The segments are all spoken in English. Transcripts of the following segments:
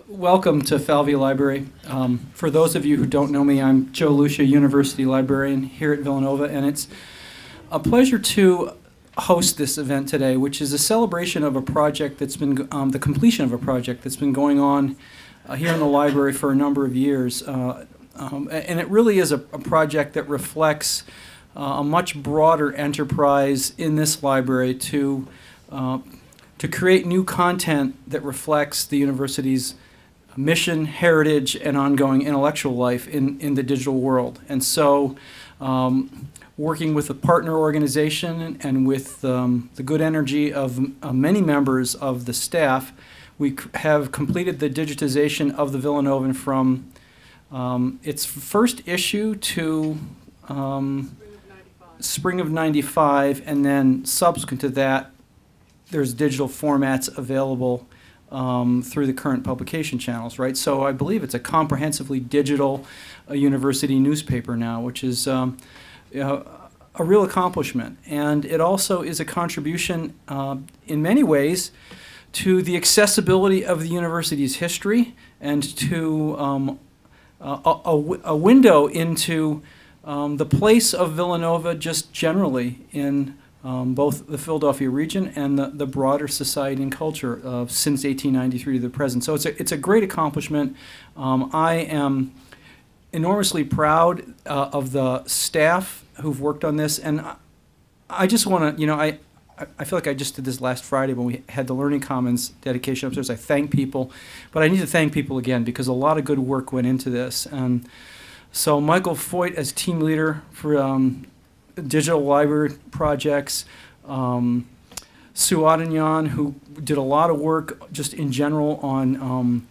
Welcome to Falvey Library. For those of you who don't know me, I'm Joe Lucia, University Librarian here at Villanova, and it's a pleasure to host this event today, which is a celebration of a project that's been, the completion of a project that's been going on here in the library for a number of years. And it really is a project that reflects a much broader enterprise in this library to create new content that reflects the university's mission, heritage, and ongoing intellectual life in the digital world. And so, working with a partner organization and with the good energy of many members of the staff, we have completed the digitization of the Villanovan from its first issue to spring of '95, and then subsequent to that, there's digital formats available through the current publication channels, right? So I believe it's a comprehensively digital university newspaper now, which is a real accomplishment. And it also is a contribution in many ways to the accessibility of the university's history and to a window into the place of Villanova just generally in both the Philadelphia region and the broader society and culture since 1893 to the present. So it's a great accomplishment. I am enormously proud of the staff who've worked on this, and I just want to, you know, I feel like I just did this last Friday when we had the Learning Commons dedication upstairs. I thank people, but I need to thank people again because a lot of good work went into this. And so Michael Foyt as team leader for digital library projects, Sue Adenyan, who did a lot of work just in general on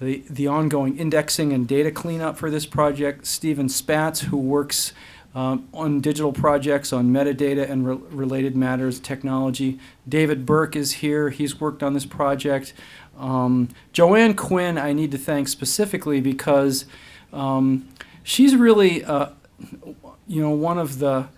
the ongoing indexing and data cleanup for this project, Stephen Spatz, who works on digital projects on metadata and related matters, technology. David Burke is here. He's worked on this project. Joanne Quinn I need to thank specifically because she's really you know, one of the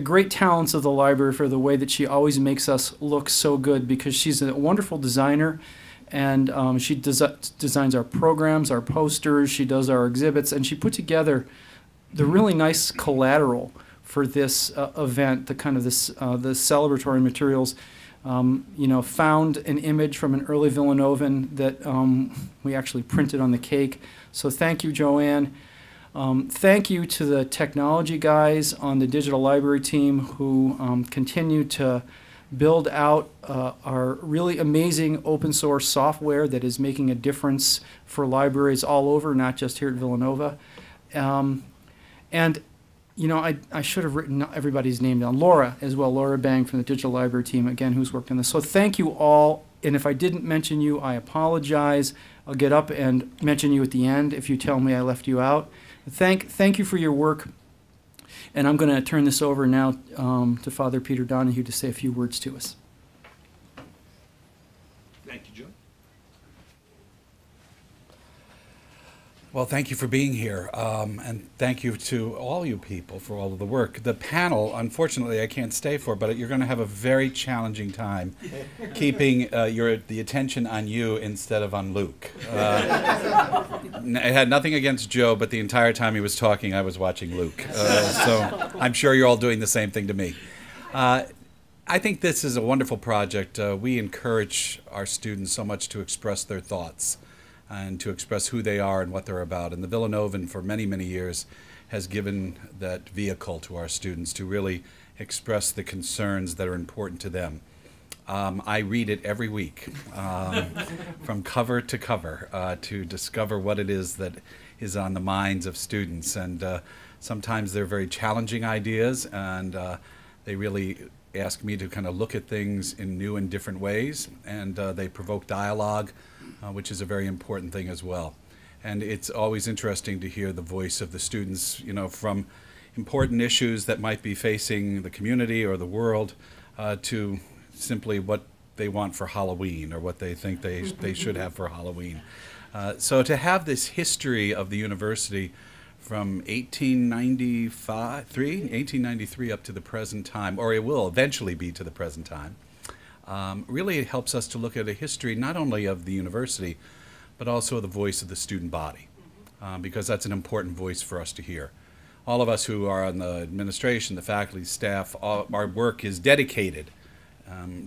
great talents of the library for the way that she always makes us look so good, because she's a wonderful designer, and she designs our programs, our posters, she does our exhibits, and she put together the really nice collateral for this event, the kind of this the celebratory materials. You know, found an image from an early Villanovan that we actually printed on the cake. So thank you, Joanne. Thank you to the technology guys on the digital library team who continue to build out our really amazing open source software that is making a difference for libraries all over, not just here at Villanova. And you know, I should have written everybody's name down. Laura as well, Laura Bang from the digital library team, again, who's worked on this. So thank you all, and if I didn't mention you, I apologize. I'll get up and mention you at the end if you tell me I left you out. Thank you for your work, and I'm going to turn this over now to Father Peter Donahue to say a few words to us. Thank you, Joe. Well, thank you for being here, and thank you to all you people for all of the work. The panel, unfortunately, I can't stay for, but you're going to have a very challenging time keeping the attention on you instead of on Luke. I had nothing against Joe, but the entire time he was talking, I was watching Luke. So I'm sure you're all doing the same thing to me. I think this is a wonderful project. We encourage our students so much to express their thoughts and to express who they are and what they're about. And the Villanovan, for many, many years, has given that vehicle to our students to really express the concerns that are important to them. I read it every week, from cover to cover, to discover what it is that is on the minds of students. And sometimes they're very challenging ideas, and they really ask me to kind of look at things in new and different ways, and they provoke dialogue, which is a very important thing as well. And it's always interesting to hear the voice of the students, you know, from important issues that might be facing the community or the world to simply what they want for Halloween or what they think they should have for Halloween. So to have this history of the university from 1893 up to the present time, or it will eventually be to the present time, really it helps us to look at a history not only of the university, but also the voice of the student body, because that's an important voice for us to hear. All of us who are on the administration, the faculty, staff, our work is dedicated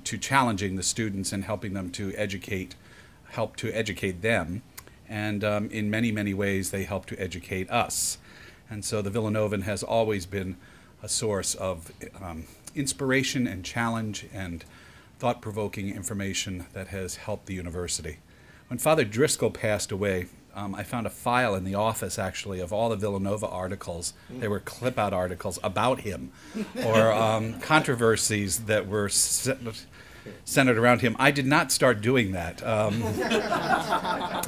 to challenging the students and helping them to help to educate them. And in many, many ways, they help to educate us. And so the Villanovan has always been a source of inspiration and challenge and thought-provoking information that has helped the university. When Father Driscoll passed away, I found a file in the office, actually, of all the Villanova articles. They were clip-out articles about him, or controversies that were centered around him. I did not start doing that,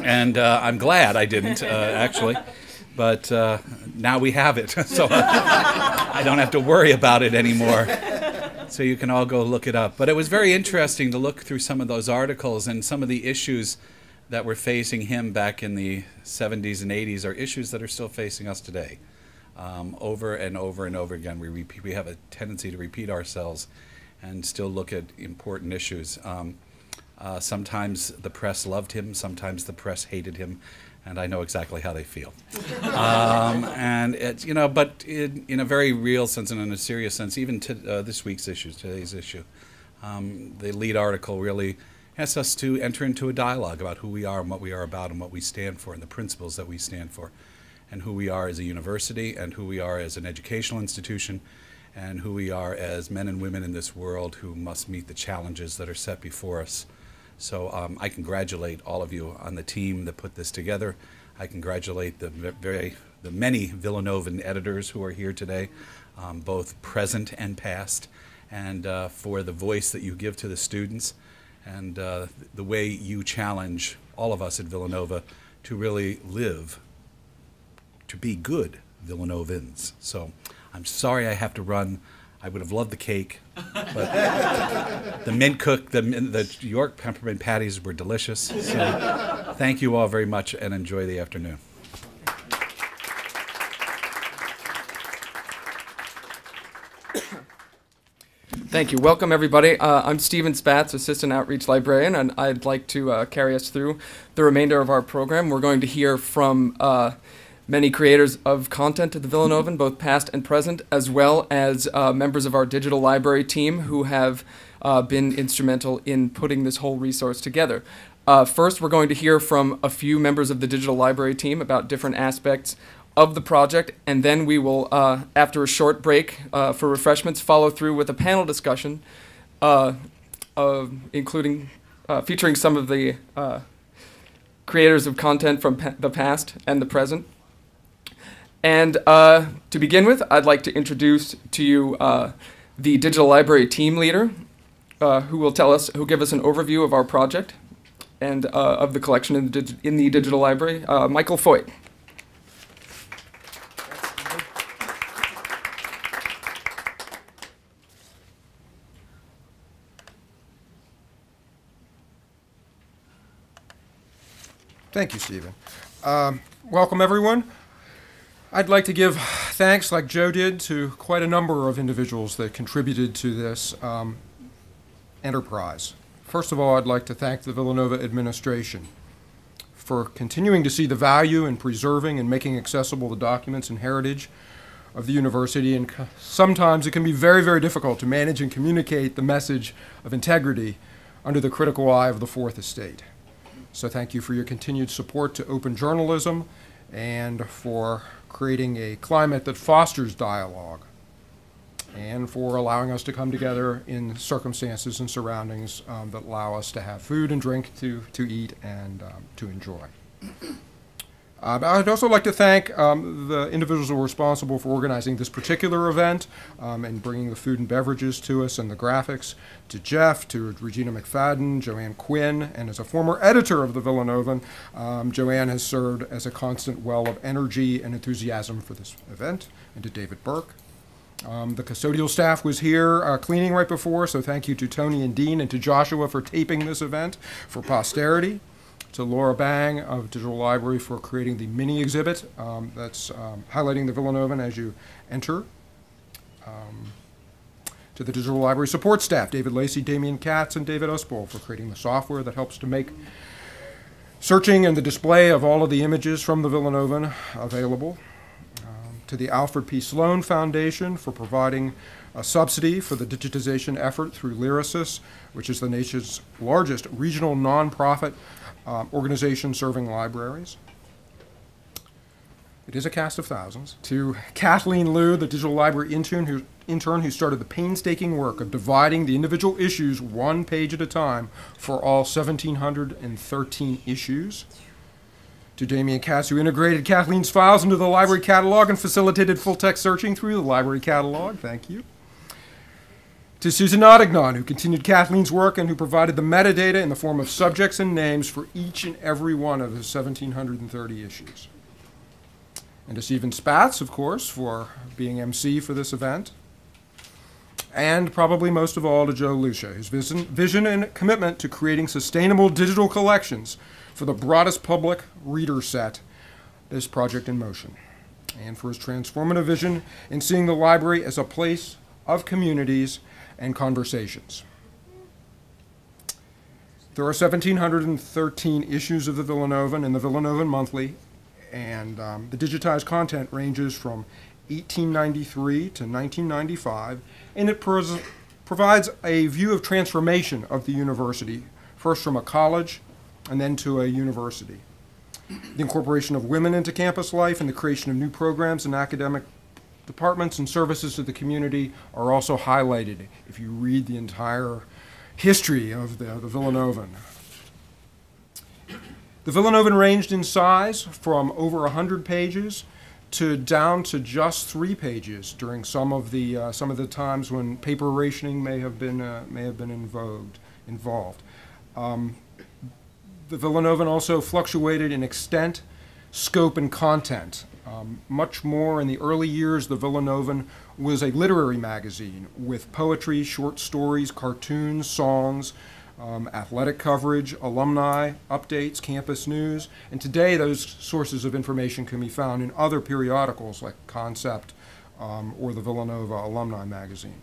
and I'm glad I didn't, actually. But now we have it, so I don't have to worry about it anymore. So you can all go look it up. But it was very interesting to look through some of those articles, and some of the issues that were facing him back in the 70s and 80s are issues that are still facing us today. Over and over and over again, we have a tendency to repeat ourselves and still look at important issues. Sometimes the press loved him, sometimes the press hated him, and I know exactly how they feel. And it's, but in a very real sense and in a serious sense, even to this week's issue, today's issue, the lead article really asks us to enter into a dialogue about who we are and what we are about and what we stand for and the principles that we stand for, and who we are as a university and who we are as an educational institution and who we are as men and women in this world who must meet the challenges that are set before us. So I congratulate all of you on the team that put this together. I congratulate the many Villanovan editors who are here today, both present and past, and for the voice that you give to the students, and the way you challenge all of us at Villanova to really live, to be good Villanovans. So I'm sorry I have to run. I would have loved the cake, but the mint cook, the York peppermint patties were delicious. So thank you all very much and enjoy the afternoon. Thank you. Welcome, everybody. I'm Stephen Spatz, Assistant Outreach Librarian, and I'd like to carry us through the remainder of our program. We're going to hear from many creators of content at the Villanovan, both past and present, as well as members of our digital library team who have been instrumental in putting this whole resource together. First, we're going to hear from a few members of the digital library team about different aspects of the project, and then we will, after a short break for refreshments, follow through with a panel discussion, including featuring some of the creators of content from the past and the present. And to begin with, I'd like to introduce to you the digital library team leader, who will give us an overview of our project and of the collection in the digital library, Michael Foyt. Thank you, Stephen. Welcome, everyone. I'd like to give thanks, like Joe did, to quite a number of individuals that contributed to this enterprise. First of all, I'd like to thank the Villanova administration for continuing to see the value in preserving and making accessible the documents and heritage of the university, and sometimes it can be very, very difficult to manage and communicate the message of integrity under the critical eye of the Fourth Estate. So thank you for your continued support to open journalism and for creating a climate that fosters dialogue and for allowing us to come together in circumstances and surroundings that allow us to have food and drink to eat and to enjoy. I'd also like to thank the individuals who were responsible for organizing this particular event and bringing the food and beverages to us and the graphics, to Jeff, to Regina McFadden, Joanne Quinn, and as a former editor of the Villanovan, Joanne has served as a constant well of energy and enthusiasm for this event, and to David Burke. The custodial staff was here cleaning right before, so thank you to Tony and Dean and to Joshua for taping this event for posterity. To Laura Bang of Digital Library for creating the mini exhibit that's highlighting the Villanovan as you enter. To To the digital library support staff, David Lacey, Damian Katz, and David Usbol, for creating the software that helps to make searching and the display of all of the images from the Villanovan available. To the Alfred P. Sloan Foundation for providing a subsidy for the digitization effort through Lyrasis, which is the nation's largest regional nonprofit organization serving libraries. It is a cast of thousands. To Kathleen Liu, the digital library intern who started the painstaking work of dividing the individual issues one page at a time for all 1,713 issues. To Damian Katz, who integrated Kathleen's files into the library catalog and facilitated full-text searching through the library catalog. Thank you. To Susan Odignon, who continued Kathleen's work and who provided the metadata in the form of subjects and names for each and every one of the 1,730 issues. And to Stephen Spatz, of course, for being MC for this event. And probably most of all to Joe Lucia, whose vision and commitment to creating sustainable digital collections for the broadest public reader set this project in motion, and for his transformative vision in seeing the library as a place of communities and conversations. There are 1,713 issues of the Villanovan and the Villanovan Monthly, and the digitized content ranges from 1893 to 1995, and it provides a view of transformation of the university, first from a college and then to a university. The incorporation of women into campus life and the creation of new programs and academic departments and services to the community are also highlighted if you read the entire history of the Villanovan. The Villanovan ranged in size from over 100 pages to down to just 3 pages during some of the times when paper rationing may have been involved. The Villanovan also fluctuated in extent, scope, and content. Much more in the early years, the Villanovan was a literary magazine with poetry, short stories, cartoons, songs, athletic coverage, alumni updates, campus news. And today, those sources of information can be found in other periodicals like Concept or the Villanova Alumni Magazine.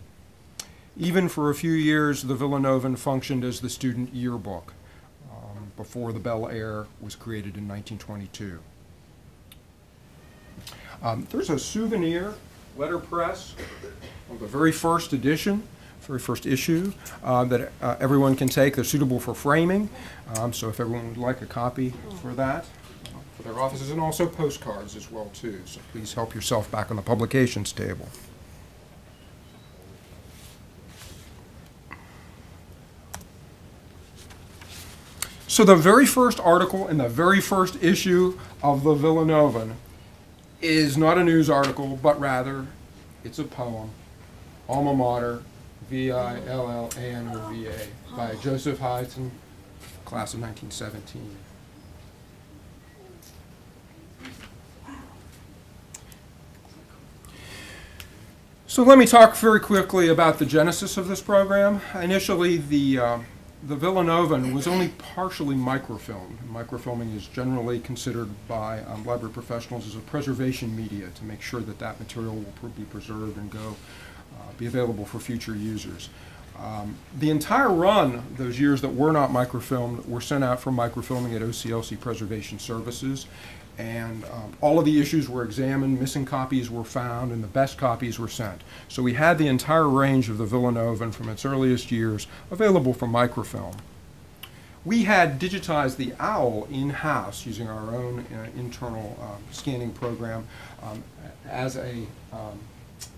Even for a few years, the Villanovan functioned as the student yearbook before the Bel Air was created in 1922. There's a souvenir letterpress of the very first edition, very first issue that everyone can take. They're suitable for framing, so if everyone would like a copy for that, for their offices, and also postcards as well too. So please help yourself back on the publications table. So the very first article in the very first issue of the Villanovan is not a news article, but rather it's a poem, Alma Mater, V-I-L-L-A-N-O-V-A, by Joseph Hyson, class of 1917. So let me talk very quickly about the genesis of this program. Initially, the Villanovan was only partially microfilmed. Microfilming is generally considered by library professionals as a preservation media to make sure that that material will be preserved and be available for future users. The entire run, those years that were not microfilmed, were sent out for microfilming at OCLC Preservation Services, and all of the issues were examined, missing copies were found, and the best copies were sent. So we had the entire range of the Villanovan from its earliest years available for microfilm. We had digitized the OWL in-house using our own internal scanning program as a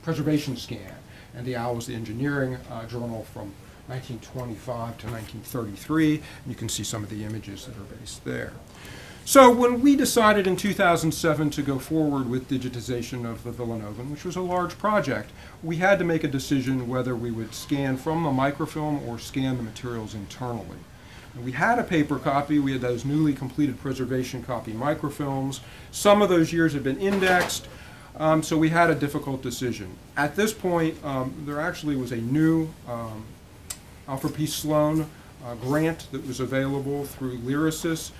preservation scan. And the OWL was the engineering journal from 1925 to 1933. You can see some of the images that are based there. So when we decided in 2007 to go forward with digitization of the Villanovan, which was a large project, we had to make a decision whether we would scan from the microfilm or scan the materials internally. And we had a paper copy. We had those newly completed preservation copy microfilms. Some of those years had been indexed, so we had a difficult decision. At this point, there actually was a new Alfred P. Sloan grant that was available through Lyrasis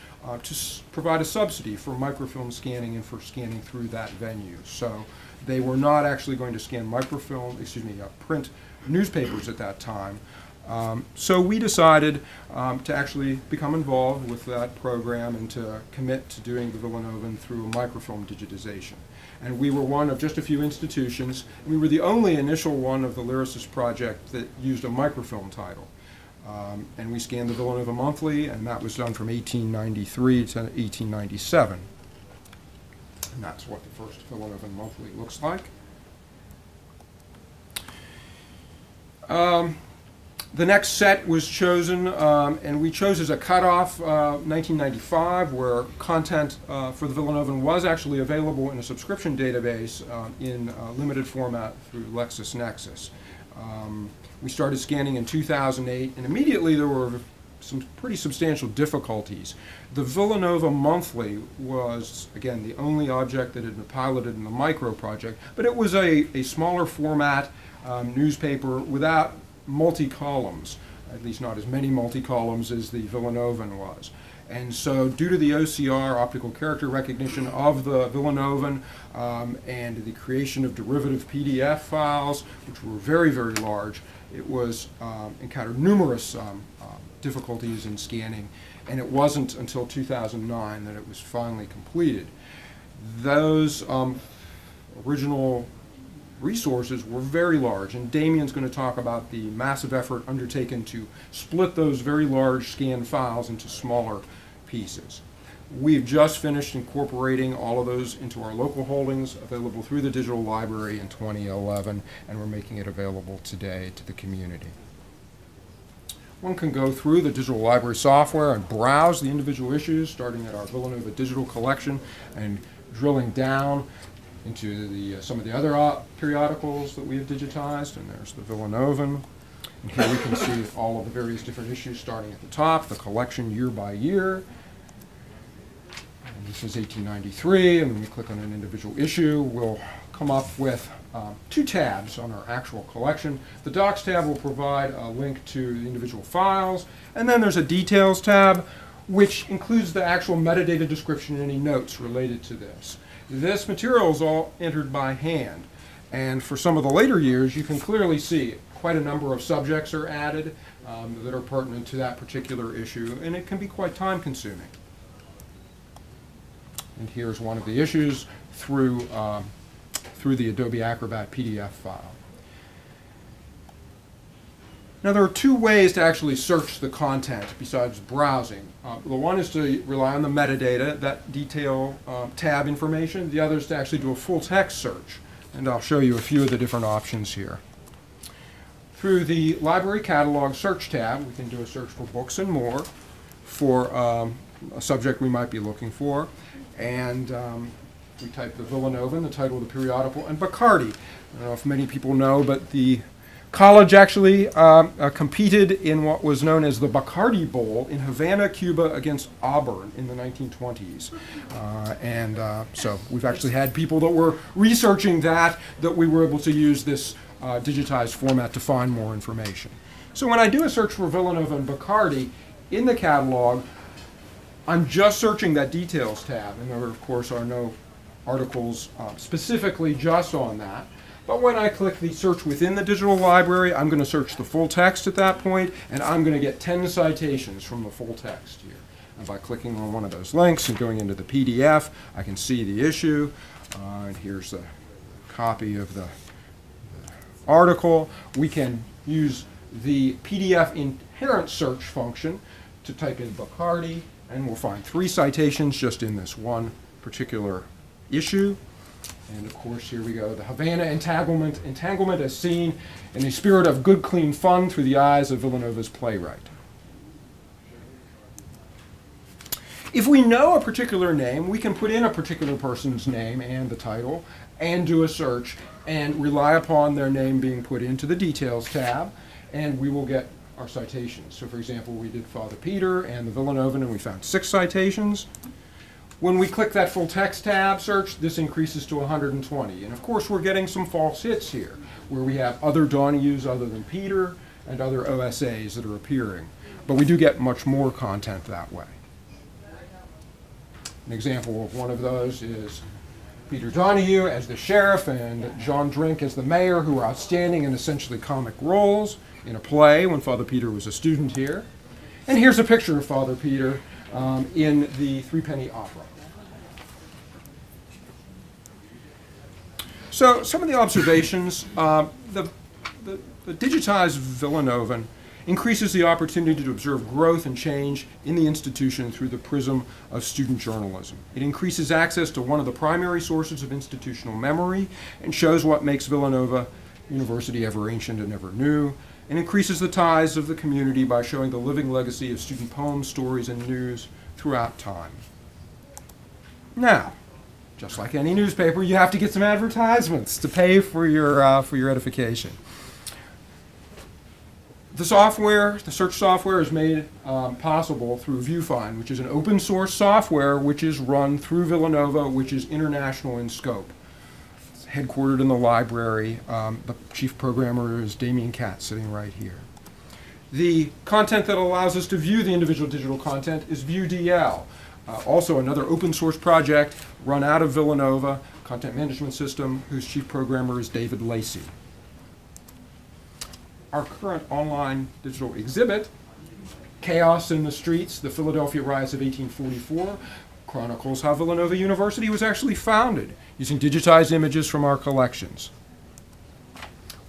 to provide a subsidy for microfilm scanning and for scanning through that venue. So they were not actually going to scan print newspapers at that time. So we decided to actually become involved with that program and to commit to doing the Villanovan through a microfilm digitization. And we were one of just a few institutions. We were the only initial one of the Lyricist project that used a microfilm title. And we scanned the Villanova Monthly, and that was done from 1893 to 1897. And that's what the first Villanovan Monthly looks like. The next set was chosen, and we chose as a cutoff 1995, where content for the Villanovan was actually available in a subscription database in limited format through LexisNexis. We started scanning in 2008, and immediately there were some pretty substantial difficulties. The Villanova Monthly was, again, the only object that had been piloted in the micro project, but it was a smaller format newspaper without multi-columns, at least not as many multi-columns as the Villanovan was. And so due to the OCR, optical character recognition of the Villanovan, and the creation of derivative PDF files, which were very, very large, it was encountered numerous difficulties in scanning, and it wasn't until 2009 that it was finally completed. Those original resources were very large, and Damien's going to talk about the massive effort undertaken to split those very large scanned files into smaller pieces. We've just finished incorporating all of those into our local holdings, available through the digital library in 2011, and we're making it available today to the community. One can go through the digital library software and browse the individual issues, starting at our Villanova digital collection and drilling down into some of the other periodicals that we have digitized. And there's the Villanovan. And here we can see all of the various different issues starting at the top, the collection year by year. And this is 1893, and when we click on an individual issue, we'll come up with two tabs on our actual collection. The Docs tab will provide a link to the individual files, and then there's a Details tab, which includes the actual metadata description and any notes related to this. This material is all entered by hand, and for some of the later years, you can clearly see quite a number of subjects are added that are pertinent to that particular issue, and it can be quite time-consuming. And here's one of the issues through the Adobe Acrobat PDF file. Now, there are two ways to actually search the content besides browsing. The one is to rely on the metadata, that detail tab information. The other is to actually do a full text search. And I'll show you a few of the different options here. Through the Library Catalog Search tab, we can do a search for books and more for a subject we might be looking for. And we type the Villanovan, the title of the periodical, and Bacardi. I don't know if many people know, but the college actually competed in what was known as the Bacardi Bowl in Havana, Cuba against Auburn in the 1920s. So we've actually had people that were researching that we were able to use this digitized format to find more information. So when I do a search for Villanova and Bacardi in the catalog, I'm just searching that Details tab, and there, of course, are no articles specifically just on that. But when I click the search within the digital library, I'm going to search the full text at that point, and I'm going to get 10 citations from the full text here. And by clicking on one of those links and going into the PDF, I can see the issue. And here's a copy of the article. We can use the PDF inherent search function to type in Bacardi, and we'll find 3 citations just in this one particular issue. And of course, here we go, the Havana entanglement as seen in a spirit of good, clean fun through the eyes of Villanova's playwright. If we know a particular name, we can put in a particular person's name and the title and do a search and rely upon their name being put into the Details tab, and we will get our citations. So for example, we did Father Peter and the Villanovan, and we found 6 citations. When we click that full text tab search, this increases to 120. And of course, we're getting some false hits here, where we have other Donahues other than Peter and other OSAs that are appearing. But we do get much more content that way. An example of one of those is Peter Donahue as the sheriff and John Drink as the mayor, who were outstanding in essentially comic roles in a play when Father Peter was a student here. And here's a picture of Father Peter in the Threepenny Opera. So some of the observations, the digitized Villanovan increases the opportunity to observe growth and change in the institution through the prism of student journalism. It increases access to one of the primary sources of institutional memory and shows what makes Villanova University ever ancient and ever new, and increases the ties of the community by showing the living legacy of student poems, stories, and news throughout time. Now, just like any newspaper, you have to get some advertisements to pay for your edification. The software, the search software, is made possible through ViewFind, which is an open source software which is run through Villanova, which is international in scope. It's headquartered in the library. The chief programmer is Damien Katz, sitting right here. The content that allows us to view the individual digital content is ViewDL, also another open source project run out of Villanova, content management system, whose chief programmer is David Lacey. Our current online digital exhibit, Chaos in the Streets, the Philadelphia Riots of 1844, chronicles how Villanova University was actually founded using digitized images from our collections.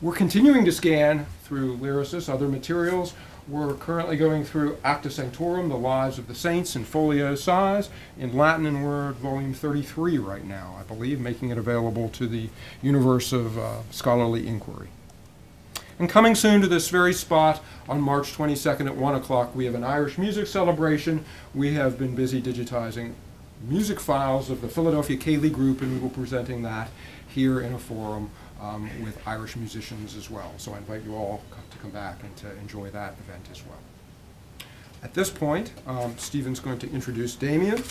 We're continuing to scan through Lyrasis, other materials. We're currently going through Acta Sanctorum, the Lives of the Saints, in folio size, in Latin, and we're at volume 33 right now, I believe, making it available to the universe of scholarly inquiry. And coming soon to this very spot on March 22nd at 1 o'clock, we have an Irish music celebration. We have been busy digitizing music files of the Philadelphia Ceilidh Group, and we will be presenting that here in a forum with Irish musicians as well. So I invite you all to come back and to enjoy that event as well. At this point, Stephen's going to introduce Damien.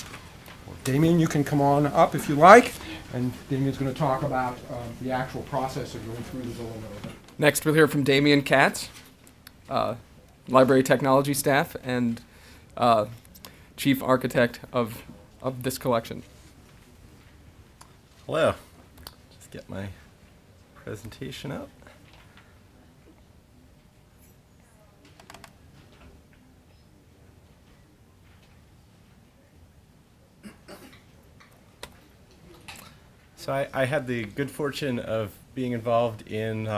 Well, Damien, you can come on up if you like, and Damien's going to talk about the actual process of going through the Villanova. Next, we'll hear from Damien Katz, library technology staff and chief architect of this collection. Hello. Just get my presentation up. So I had the good fortune of being involved in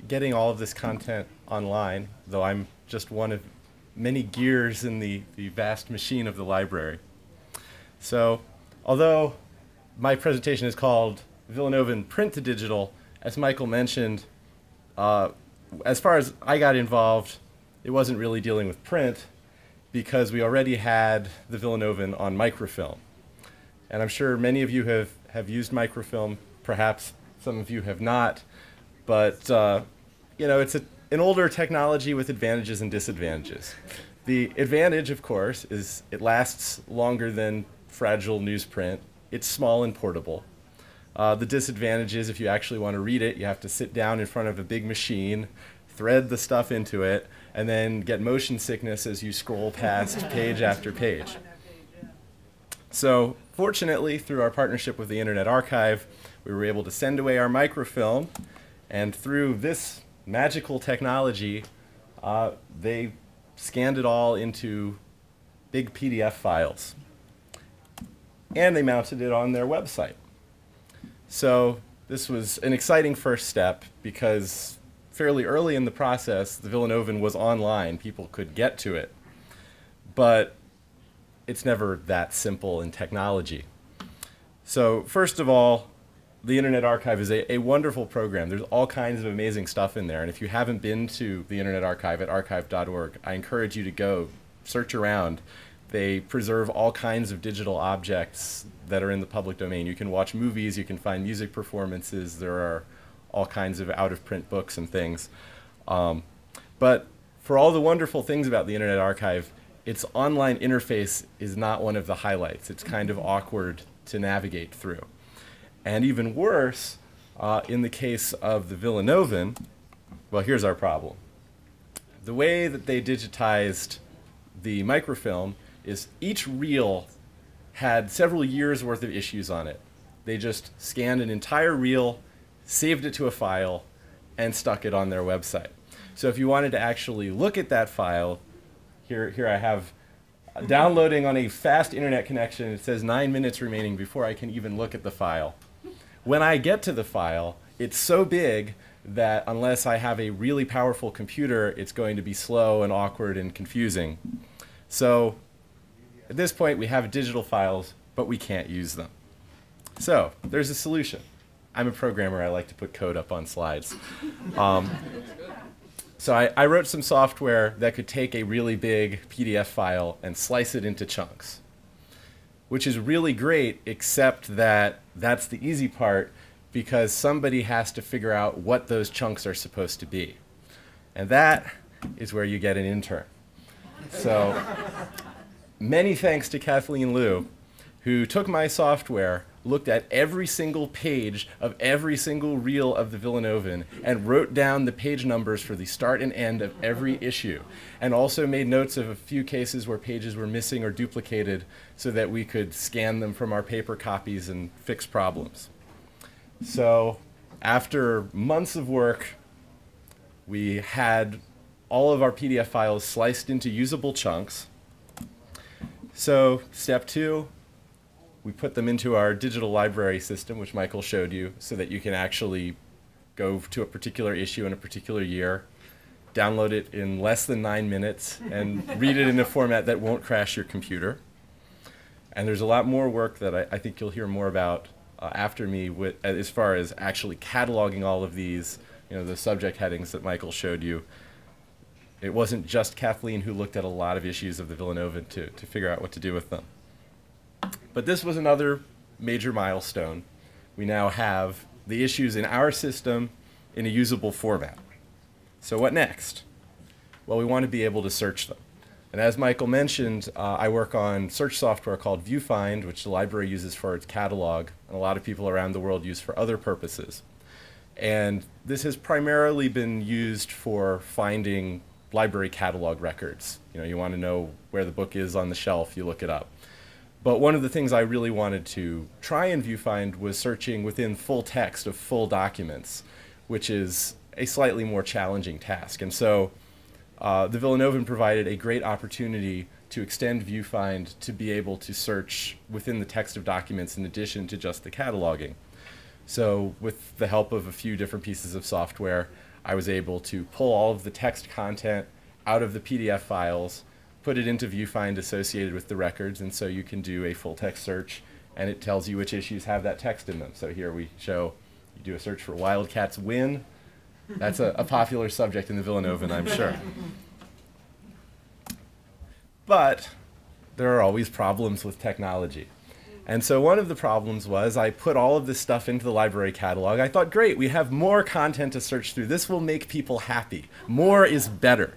getting all of this content online, though I'm just one of many gears in the vast machine of the library. So although my presentation is called Villanovan Print to Digital, as Michael mentioned, as far as I got involved, it wasn't really dealing with print because we already had the Villanovan on microfilm. And I'm sure many of you have used microfilm, perhaps some of you have not, but you know, it's an older technology with advantages and disadvantages. The advantage, of course, is it lasts longer than fragile newsprint. It's small and portable. The disadvantage is if you actually want to read it, you have to sit down in front of a big machine, thread the stuff into it, and then get motion sickness as you scroll past page after page. So fortunately, through our partnership with the Internet Archive, we were able to send away our microfilm, and through this magical technology, they scanned it all into big PDF files. And they mounted it on their website. So this was an exciting first step because fairly early in the process, the Villanovan was online. People could get to it. But it's never that simple in technology. So first of all, the Internet Archive is a wonderful program. There's all kinds of amazing stuff in there. And if you haven't been to the Internet Archive at archive.org, I encourage you to go search around. They preserve all kinds of digital objects that are in the public domain. You can watch movies, you can find music performances, there are all kinds of out-of-print books and things. But for all the wonderful things about the Internet Archive, its online interface is not one of the highlights. It's kind of awkward to navigate through. And even worse, in the case of the Villanovan, well, here's our problem. The way that they digitized the microfilm is each reel had several years worth of issues on it. They just scanned an entire reel, saved it to a file, and stuck it on their website. So if you wanted to actually look at that file, here I have downloading on a fast internet connection. It says 9 minutes remaining before I can even look at the file. When I get to the file, it's so big that unless I have a really powerful computer, it's going to be slow and awkward and confusing. So at this point, we have digital files, but we can't use them. So there's a solution. I'm a programmer. I like to put code up on slides. So I wrote some software that could take a really big PDF file and slice it into chunks, which is really great, except that that's the easy part, because somebody has to figure out what those chunks are supposed to be. And that is where you get an intern. So many thanks to Kathleen Liu, who took my software, looked at every single page of every single reel of the Villanovan, and wrote down the page numbers for the start and end of every issue, and also made notes of a few cases where pages were missing or duplicated so that we could scan them from our paper copies and fix problems. So after months of work, we had all of our PDF files sliced into usable chunks. So step 2, we put them into our digital library system, which Michael showed you, so that you can actually go to a particular issue in a particular year, download it in less than 9 minutes, and read it in a format that won't crash your computer. And there's a lot more work that I think you'll hear more about after me as far as actually cataloging all of these, the subject headings that Michael showed you. It wasn't just Kathleen who looked at a lot of issues of the Villanovan to figure out what to do with them. But this was another major milestone. We now have the issues in our system in a usable format. So what next? Well, we want to be able to search them. And as Michael mentioned, I work on search software called ViewFind, which the library uses for its catalog, and a lot of people around the world use for other purposes. And this has primarily been used for finding library catalog records. You want to know where the book is on the shelf, you look it up. But one of the things I really wanted to try in ViewFind was searching within full text of full documents, which is a slightly more challenging task. And so the Villanovan provided a great opportunity to extend ViewFind to be able to search within the text of documents in addition to just the cataloging. So with the help of a few different pieces of software, I was able to pull all of the text content out of the PDF files, put it into ViewFind associated with the records, and so you can do a full text search, and it tells you which issues have that text in them. So here we show, you do a search for Wildcats win. That's a popular subject in the Villanovan, I'm sure. But there are always problems with technology. And so one of the problems was I put all of this stuff into the library catalog. I thought, great, we have more content to search through. This will make people happy. More is better.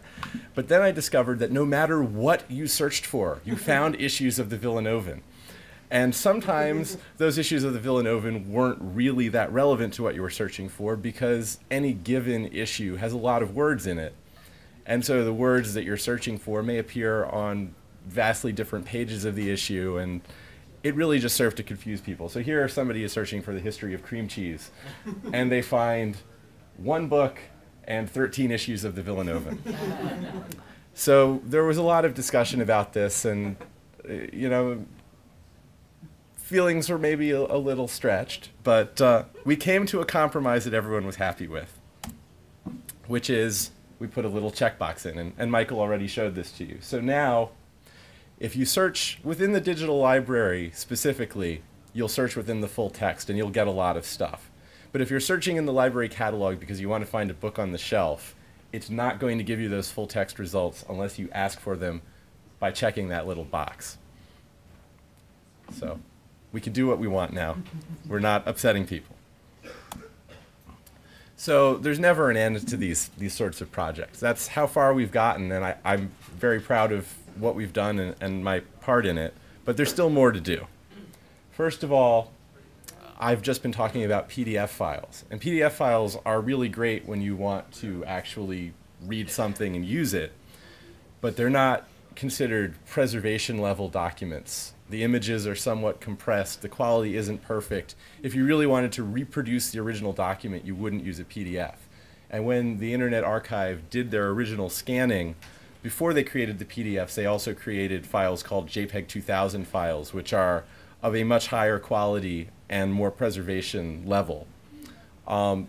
But then I discovered that no matter what you searched for, you found issues of the Villanovan. And sometimes those issues of the Villanovan weren't really that relevant to what you were searching for, because any given issue has a lot of words in it. And so the words that you're searching for may appear on vastly different pages of the issue, and it really just served to confuse people. So here somebody is searching for the history of cream cheese, and they find one book and 13 issues of the Villanovan. So there was a lot of discussion about this, and feelings were maybe a little stretched, but we came to a compromise that everyone was happy with, which is we put a little checkbox in, and Michael already showed this to you. So now, if you search within the digital library specifically, you'll search within the full text, and you'll get a lot of stuff. But if you're searching in the library catalog because you want to find a book on the shelf, it's not going to give you those full text results unless you ask for them by checking that little box. So we can do what we want now. We're not upsetting people. So there's never an end to these sorts of projects. That's how far we've gotten, and I'm very proud of what we've done and my part in it, but there's still more to do. First of all, I've just been talking about PDF files, and PDF files are really great when you want to actually read something and use it, but they're not considered preservation level documents. The images are somewhat compressed, the quality isn't perfect. If you really wanted to reproduce the original document, you wouldn't use a PDF. And when the Internet Archive did their original scanning, before they created the PDFs, they also created files called JPEG 2000 files, which are of a much higher quality and more preservation level. From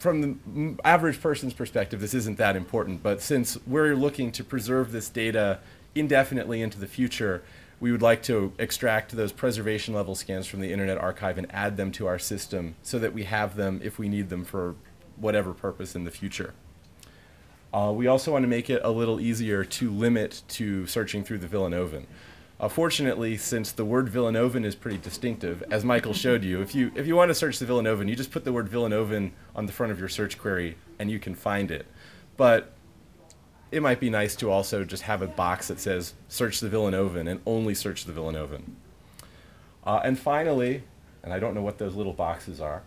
the average person's perspective, this isn't that important, but since we're looking to preserve this data indefinitely into the future, we would like to extract those preservation level scans from the Internet Archive and add them to our system so that we have them if we need them for whatever purpose in the future. We also want to make it a little easier to limit to searching through the Villanovan. Fortunately, since the word Villanovan is pretty distinctive, as Michael showed you, if you want to search the Villanovan, you just put the word Villanovan on the front of your search query and you can find it. But it might be nice to also just have a box that says search the Villanovan and only search the Villanovan. And finally, and I don't know what those little boxes are,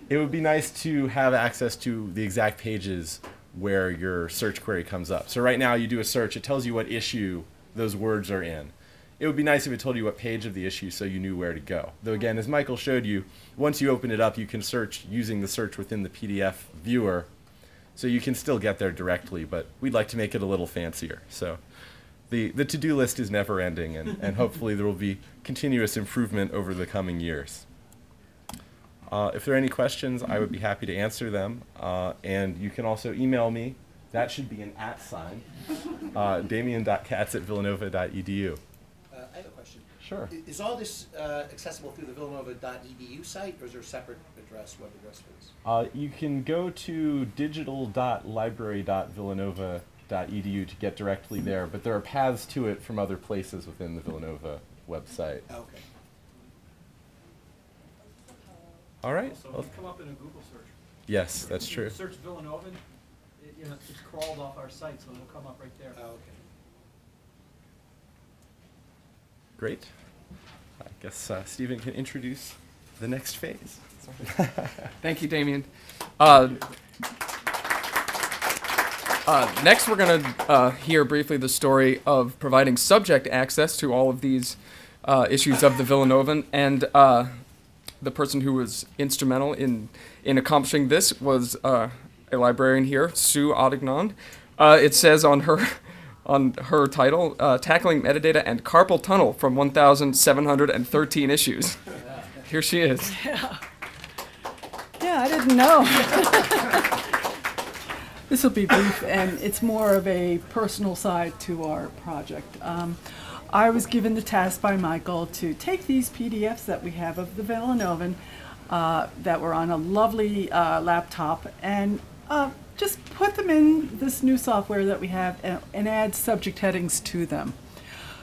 it would be nice to have access to the exact pages where your search query comes up. So right now you do a search, it tells you what issue those words are in. It would be nice if it told you what page of the issue so you knew where to go. Though again, as Michael showed you, once you open it up, you can search using the search within the PDF viewer, so you can still get there directly, but we'd like to make it a little fancier. So the to-do list is never ending, and hopefully there will be continuous improvement over the coming years. If there are any questions, I would be happy to answer them, and you can also email me. That should be an @ sign, damien.katz@villanova.edu. I have a question. Sure. Is all this accessible through the villanova.edu site, or is there a separate address, web address for this? You can go to digital.library.villanova.edu to get directly there, but there are paths to it from other places within the Villanova website. Okay. All right. So Well, if you come up in a Google search. yes, that's If true. you search Villanovan, it's crawled off our site, so it'll come up right there. Oh, okay. Great. I guess Stephen can introduce the next phase. Thank you, Damien. Next, we're going to hear briefly the story of providing subject access to all of these issues of the Villanovan, and the person who was instrumental in accomplishing this was a librarian here, Sue Audignon. It says on her title, Tackling Metadata and Carpal Tunnel from 1,713 Issues. Here she is. Yeah, I didn't know. This will be brief, and it's more of a personal side to our project. I was given the task by Michael to take these PDFs that we have of the Villanovan that were on a lovely laptop and just put them in this new software that we have and add subject headings to them.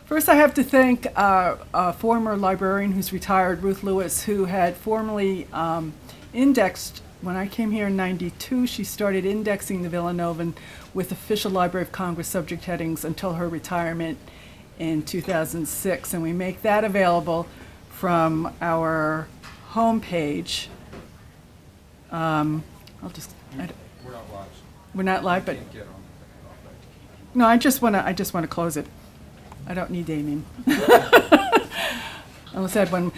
First, I have to thank a former librarian who's retired, Ruth Lewis, who had formerly indexed. When I came here in '92, she started indexing the Villanovan with official Library of Congress subject headings until her retirement in 2006, and we make that available from our homepage. We're not live, but no, I just want to close it. I don't need Damien. I almost had one.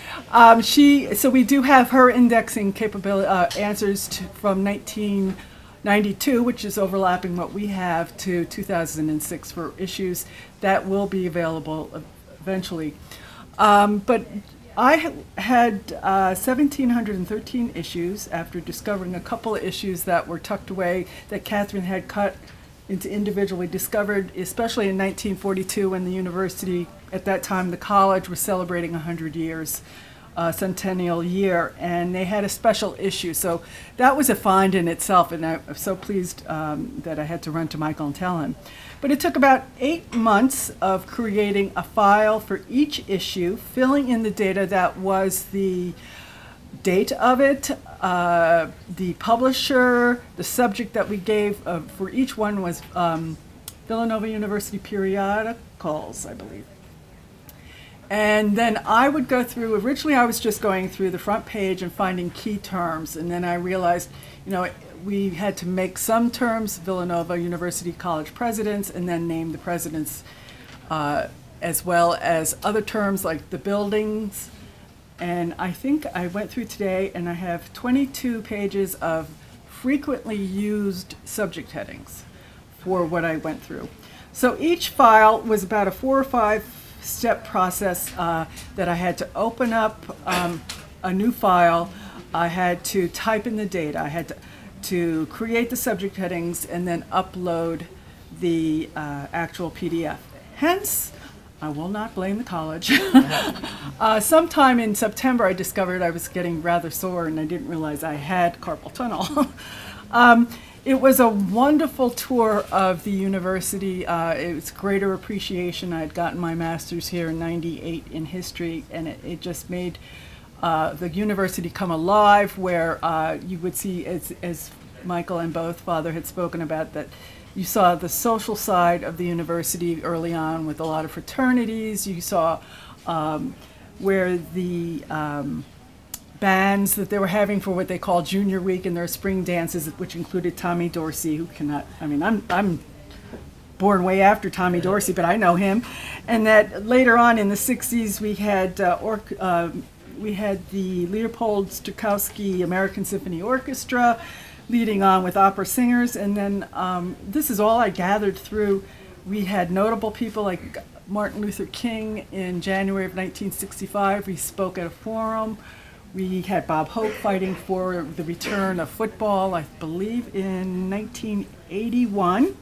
So we do have her indexing capability answers from 1992, which is overlapping what we have, to 2006 for issues that will be available eventually. But I had 1,713 issues after discovering a couple of issues that were tucked away that Catherine had cut into individually discovered, especially in 1942 when the university, at that time the college, was celebrating 100 years, centennial year, and they had a special issue. So that was a find in itself, and I'm so pleased that I had to run to Michael and tell him. But it took about 8 months of creating a file for each issue, filling in the data that was the date of it, the publisher, the subject that we gave for each one was Villanova University periodicals, I believe. And then I would go through, originally I was just going through the front page and finding key terms, and then I realized, we had to make some terms, Villanova University College presidents, and then name the presidents, as well as other terms like the buildings. And I think I went through today and I have 22 pages of frequently used subject headings for what I went through. So each file was about a 4 or 5 step process that I had to open up a new file. I had to type in the data. I had to create the subject headings and then upload the actual PDF. Hence, I will not blame the college. Sometime in September, I discovered I was getting rather sore and I didn't realize I had carpal tunnel. It was a wonderful tour of the university. It was greater appreciation. I had gotten my master's here in '98 in history, and it just made the university come alive, where you would see, as Michael and both Father had spoken about, that you saw the social side of the university early on with a lot of fraternities. You saw where the bands that they were having for what they call Junior Week and their spring dances, which included Tommy Dorsey, who cannot, I mean, I'm born way after Tommy Dorsey, but I know him. And that later on in the 60s, we had the Leopold Stokowski American Symphony Orchestra, leading on with opera singers. And then this is all I gathered through. We had notable people like Martin Luther King in January of 1965. He spoke at a forum. We had Bob Hope fighting for the return of football, I believe, in 1981.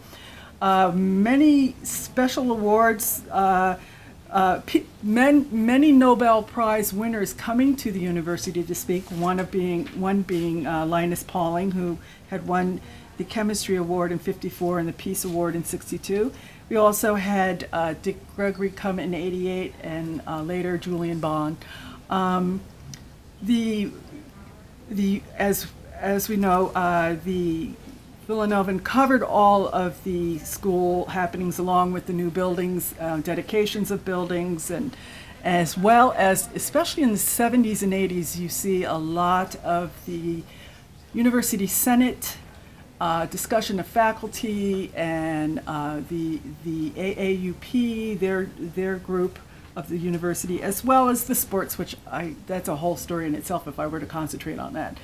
Many special awards, many Nobel Prize winners coming to the university to speak, one being Linus Pauling, who had won the Chemistry Award in '54 and the Peace Award in '62. We also had Dick Gregory come in '88 and later Julian Bond. As we know, the Villanovan covered all of the school happenings along with the new buildings, dedications of buildings, and as well as, especially in the 70s and 80s, you see a lot of the University Senate, discussion of faculty, and the AAUP, their group of the university, as well as the sports, which that's a whole story in itself if I were to concentrate on that.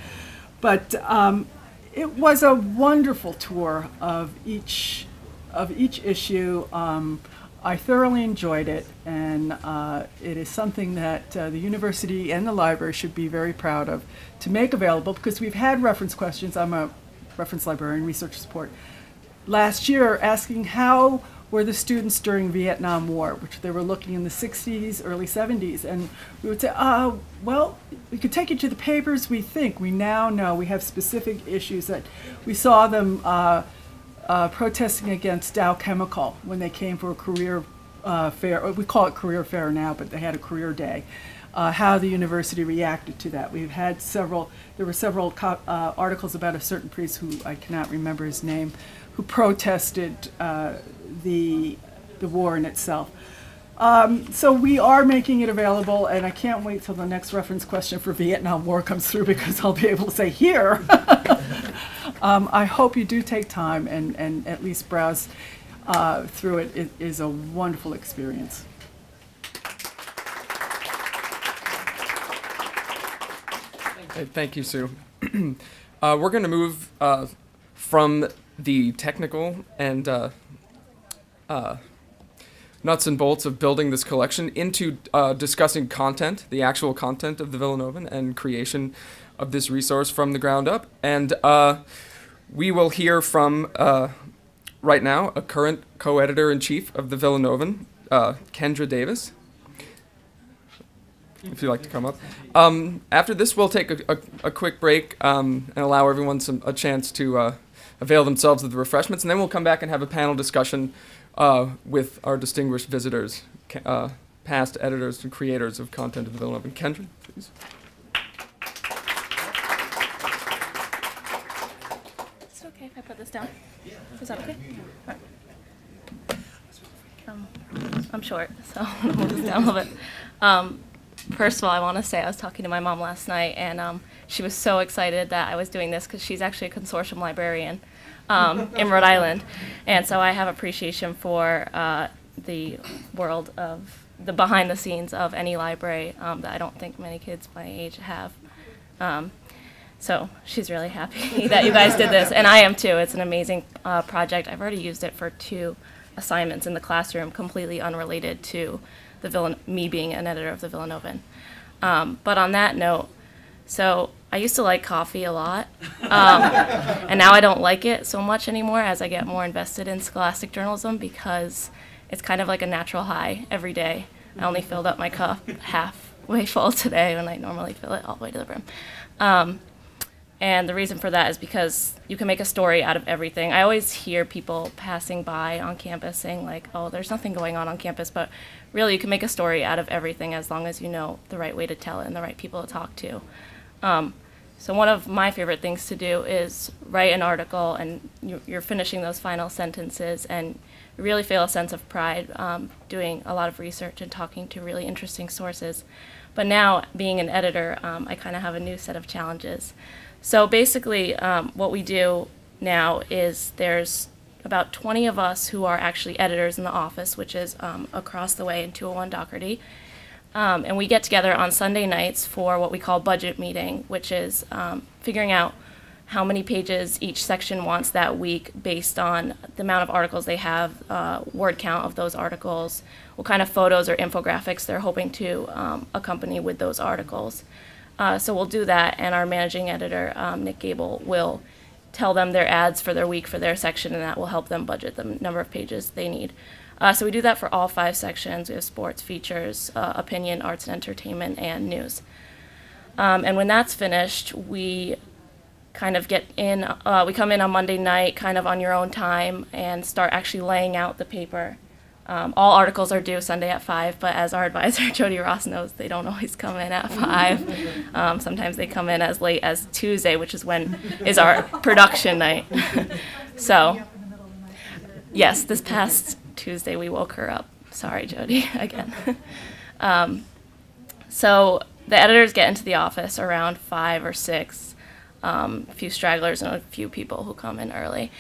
But it was a wonderful tour of each issue. I thoroughly enjoyed it, and it is something that the university and the library should be very proud of to make available, because we've had reference questions. I'm a reference librarian, research support. Last year, asking how were the students during Vietnam War, which they were looking in the 60s, early 70s, and we would say, well, we could take you to the papers. We now know we have specific issues that we saw them protesting against Dow Chemical when they came for a career fair. We call it career fair now, but they had a career day. How the university reacted to that. We've had there were several articles about a certain priest who I cannot remember his name, who protested the war in itself. So we are making it available, and I can't wait till the next reference question for Vietnam War comes through, because I'll be able to say, here. I hope you do take time and at least browse through it. It is a wonderful experience. Thank you, Sue. We're going to move from the technical and nuts and bolts of building this collection into discussing content, the actual content of the Villanovan and creation of this resource from the ground up. And we will hear from, right now, a current co-editor-in-chief of the Villanovan, Kendra Davis, if you'd like to come up. After this, we'll take a quick break and allow everyone a chance to avail themselves of the refreshments, and then we'll come back and have a panel discussion with our distinguished visitors, past editors and creators of content of the Villanova. Kendra, please. Is it okay if I put this down? Is that okay? Right. I'm short, so I'll move this down a little bit. First of all, I want to say I was talking to my mom last night, and she was so excited that I was doing this because she's actually a consortium librarian in Rhode Island. And so I have appreciation for the world of the behind the scenes of any library that I don't think many kids my age have. So she's really happy that you guys did this, and I am too. It's an amazing project. I've already used it for 2 assignments in the classroom, completely unrelated to me being an editor of the Villanovan. But on that note, so I used to like coffee a lot, and now I don't like it so much anymore as I get more invested in scholastic journalism because it's kind of like a natural high every day. I only filled up my cup halfway full today when I normally fill it all the way to the brim. And the reason for that is because you can make a story out of everything. I always hear people passing by on campus saying like, oh, there's nothing going on campus, but really you can make a story out of everything as long as you know the right way to tell it and the right people to talk to. So one of my favorite things to do is write an article and you're finishing those final sentences and you really feel a sense of pride doing a lot of research and talking to really interesting sources. But now, being an editor, I kind of have a new set of challenges. So basically, what we do now is there's about 20 of us who are actually editors in the office, which is across the way in 201 Doherty. And we get together on Sunday nights for what we call budget meeting, which is figuring out how many pages each section wants that week based on the amount of articles they have, word count of those articles, what kind of photos or infographics they're hoping to accompany with those articles. So we'll do that, and our managing editor, Nick Gable, will tell them their ads for their week for their section, and that will help them budget the number of pages they need. So we do that for all 5 sections. We have sports, features, opinion, arts and entertainment, and news. And when that's finished, we kind of get in, we come in on Monday night kind of on your own time and start actually laying out the paper. All articles are due Sunday at 5, but as our advisor, Jody Ross, knows, they don't always come in at 5. Sometimes they come in as late as Tuesday, which is when is our production night. So, yes, this past Tuesday we woke her up. Sorry, Jody, again. So the editors get into the office around 5 or 6, a few stragglers and a few people who come in early.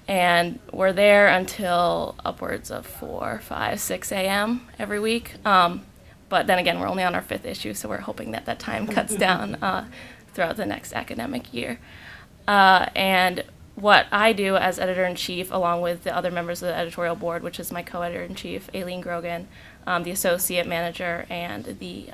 And we're there until upwards of 4, 5, 6 a.m. every week. But then again, we're only on our 5th issue, so we're hoping that that time cuts down throughout the next academic year. And what I do as editor-in-chief, along with the other members of the editorial board, which is my co-editor-in-chief, Aileen Grogan, the associate manager, and the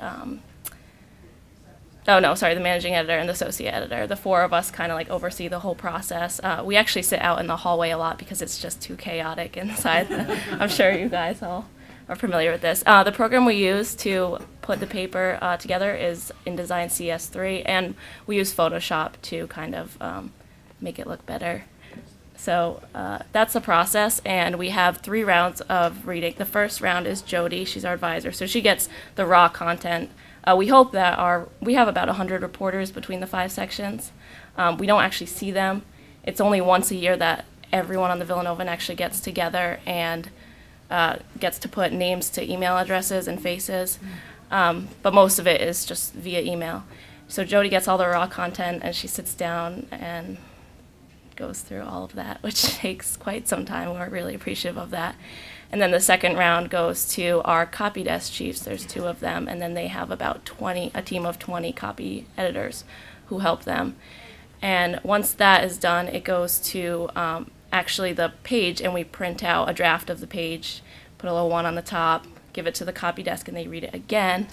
the managing editor and the associate editor. The 4 of us kind of like oversee the whole process. We actually sit out in the hallway a lot because it's just too chaotic inside. I'm sure you guys all are familiar with this. The program we use to put the paper together is InDesign CS3, and we use Photoshop to kind of make it look better. So that's the process, and we have 3 rounds of reading. The first round is Jody. She's our advisor, so she gets the raw content. We hope that we have about 100 reporters between the 5 sections. We don't actually see them. It's only once a year that everyone on the Villanovan actually gets together and gets to put names to email addresses and faces. But most of it is just via email. So Jody gets all the raw content, and she sits down and goes through all of that, which takes quite some time. We're really appreciative of that. And then the second round goes to our copy desk chiefs. There's 2 of them, and then they have about a team of 20 copy editors who help them. And once that is done, it goes to actually the page, and we print out a draft of the page, put a little 1 on the top, give it to the copy desk, and they read it again,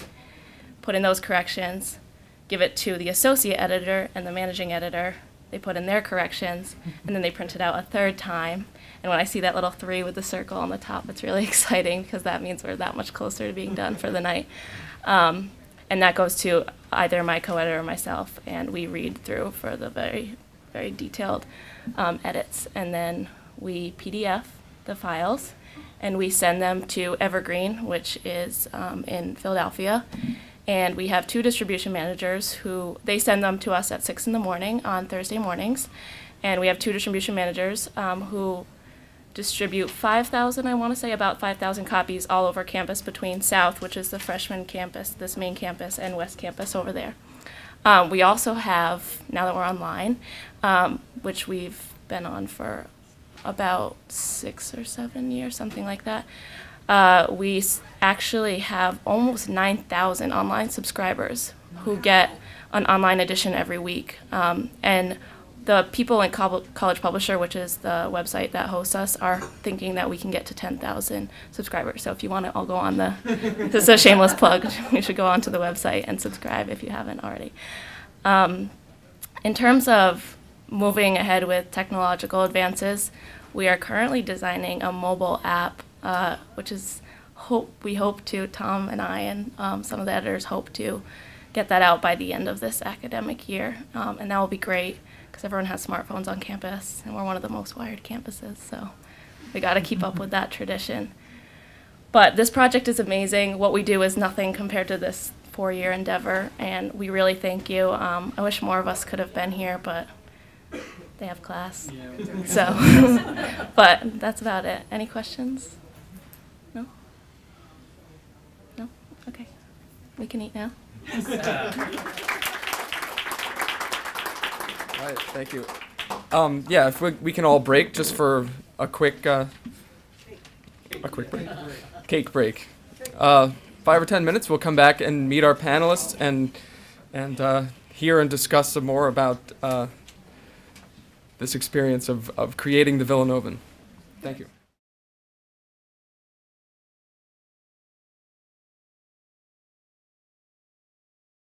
put in those corrections, give it to the associate editor and the managing editor. They put in their corrections, and then they print it out a 3rd time. And when I see that little 3 with the circle on the top, it's really exciting because that means we're that much closer to being done for the night. And that goes to either my co-editor or myself, and we read through for the very, very detailed edits. And then we PDF the files, and we send them to Evergreen, which is in Philadelphia. And we have 2 distribution managers who, they send them to us at 6 in the morning on Thursday mornings. And we have 2 distribution managers who distribute 5,000, I want to say, about 5,000 copies all over campus between South, which is the freshman campus, this main campus, and West campus over there. We also have, now that we're online, which we've been on for about 6 or 7 years, something like that, we actually have almost 9,000 online subscribers who get an online edition every week. And the people in College Publisher, which is the website that hosts us, are thinking that we can get to 10,000 subscribers. So if you want to, I'll go on the, this is a shameless plug, you should go onto the website and subscribe if you haven't already. In terms of moving ahead with technological advances, we are currently designing a mobile app, which is, we hope to, Tom and I and some of the editors hope to get that out by the end of this academic year. And that will be great, because everyone has smartphones on campus, and we're one of the most wired campuses, so we got to keep up with that tradition. But this project is amazing. What we do is nothing compared to this 4-year endeavor, and we really thank you. I wish more of us could have been here, but they have class. Yeah, so, but that's about it. Any questions? No? No? Okay. We can eat now. All right, thank you. Yeah, if we can all break just for a quick break. Cake break. 5 or 10 minutes. We'll come back and meet our panelists and hear and discuss some more about this experience of creating the Villanovan. Thank you.